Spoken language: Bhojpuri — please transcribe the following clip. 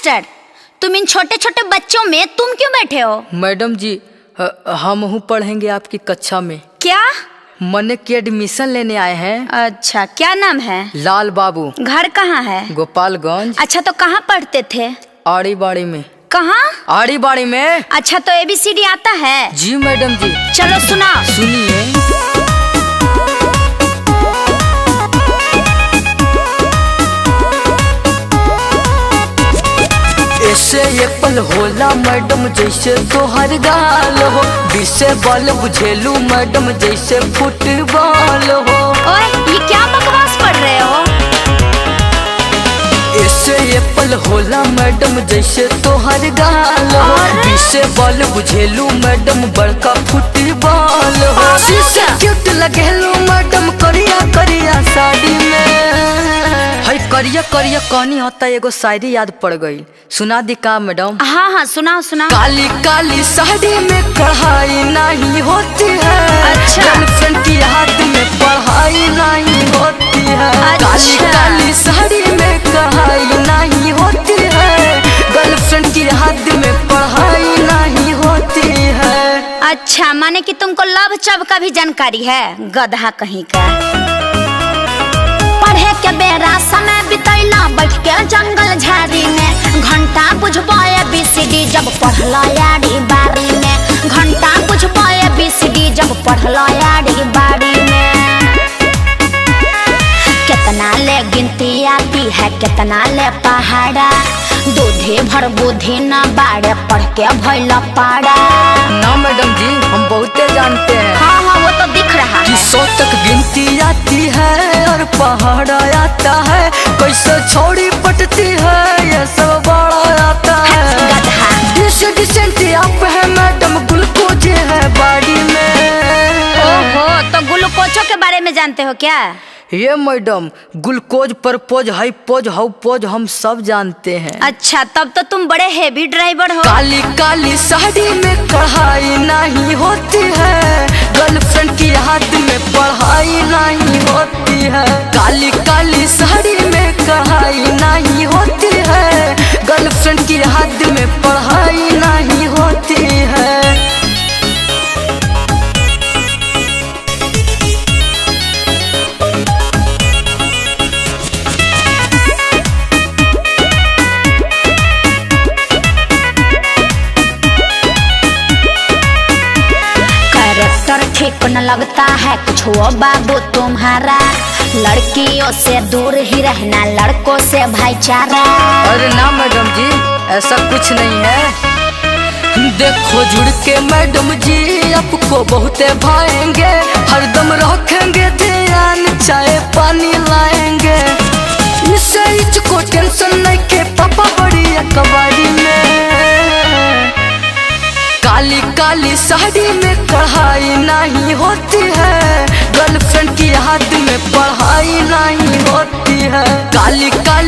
मास्टर, तुम इन छोटे छोटे बच्चों में तुम क्यों बैठे हो? मैडम जी हम पढ़ेंगे आपकी कक्षा में। क्या? मने की एडमिशन लेने आए हैं। अच्छा, क्या नाम है? लाल बाबू। घर कहाँ है? गोपालगंज। अच्छा, तो कहाँ पढ़ते थे? आड़ी बाड़ी में। कहाँ? आड़ी बाड़ी में। अच्छा, तो ABCD आता है? जी मैडम जी। चलो सुनाओ। सुनिए। ऐसे एप्पल होला मैडम जैसे तोहर गाल हो, बीसे बॉल बुझेलू मैडम जैसे फुटबॉल हो। ओए, ये क्या बकवास पढ़ रहे हो? ऐसे एप्पल होला मैडम जैसे तोहर गाल हो, बीसे बॉल बुझेलू मैडम बड़का फुटबॉल हो। शीशे क्यूट लगेलू मैडम करिया करिया साड़ी में। हाय करिया करिया कहनी होता एगो शायरी याद पड़ गई, सुना दी का मैडम? हाँ हाँ, सुनाओ सुनाओ। काली काली साड़ी में कढ़ाई नहीं होती है। अच्छा। गर्लफ्रेंड की हाथ में पढ़ाई नहीं होती है। अच्छा। काली काली साड़ी में कढ़ाई नहीं होती है। गर्लफ्रेंड की हाथ में पढ़ाई नहीं होती है। अच्छा, माने कि तुमको लव चब का भी जानकारी है, गधा कहीं का। पढ़े के बेरा समय बितैला बैठ के जंगल झाड़ी में, घंटा बुझबो ABCD जब पढ़लो यारी बारी में। घंटा बुझबो ABCD जब पढ़लो यारी बारी में। कितना ले गिनती आती है, कितना ले पहाड़ा, दूधे भर बुद्धि न बाड़े पढ़ के भइला पाड़ा। ना मैडम जी, हम बहुते जानते हैं। हाँ हाँ, वो तो दिख रहा है। 100 तक गिनती आती है और पहाड़ा आता है, कैसे छोड़ी पटती है ये सब बड़ा आता है। गधा। डिसेंट आप है मैडम, ग्लूकोज है बाड़ी में। ओहो, तो ग्लूकोजो के बारे में जानते हो क्या? ये मैडम ग्लूकोज परपोज हाइपोज हाउपोज हम सब जानते हैं। अच्छा, तब तो तुम बड़े हेवी ड्राइवर हो। काली काली साड़ी में कढ़ाई नहीं होती है। गर्लफ्रेंड की हाथ में पढ़ाई नहीं होती है। काली काली साड़ी में कढ़ाई नहीं होती है। गर्लफ्रेंड की हाथ में पढ़ाई नहीं होती है। ठीक न लगता है कुछ वो बाबू तुम्हारा, लड़कियों से दूर ही रहना, लड़कों से भाईचारा। अरे ना मैडम जी, ऐसा कुछ नहीं है। देखो जुड़ के मैडम जी आपको बहुते भाएंगे, हरदम रखेंगे ध्यान, चाय पानी लाएंगे। इससे इसको टेंशन नहीं के पापा बड़ी अखबारी में। काली काली साड़ी में कढ़ाई नहीं होती है। गर्लफ्रेंड की हाथ में पढ़ाई नहीं होती है। काली काली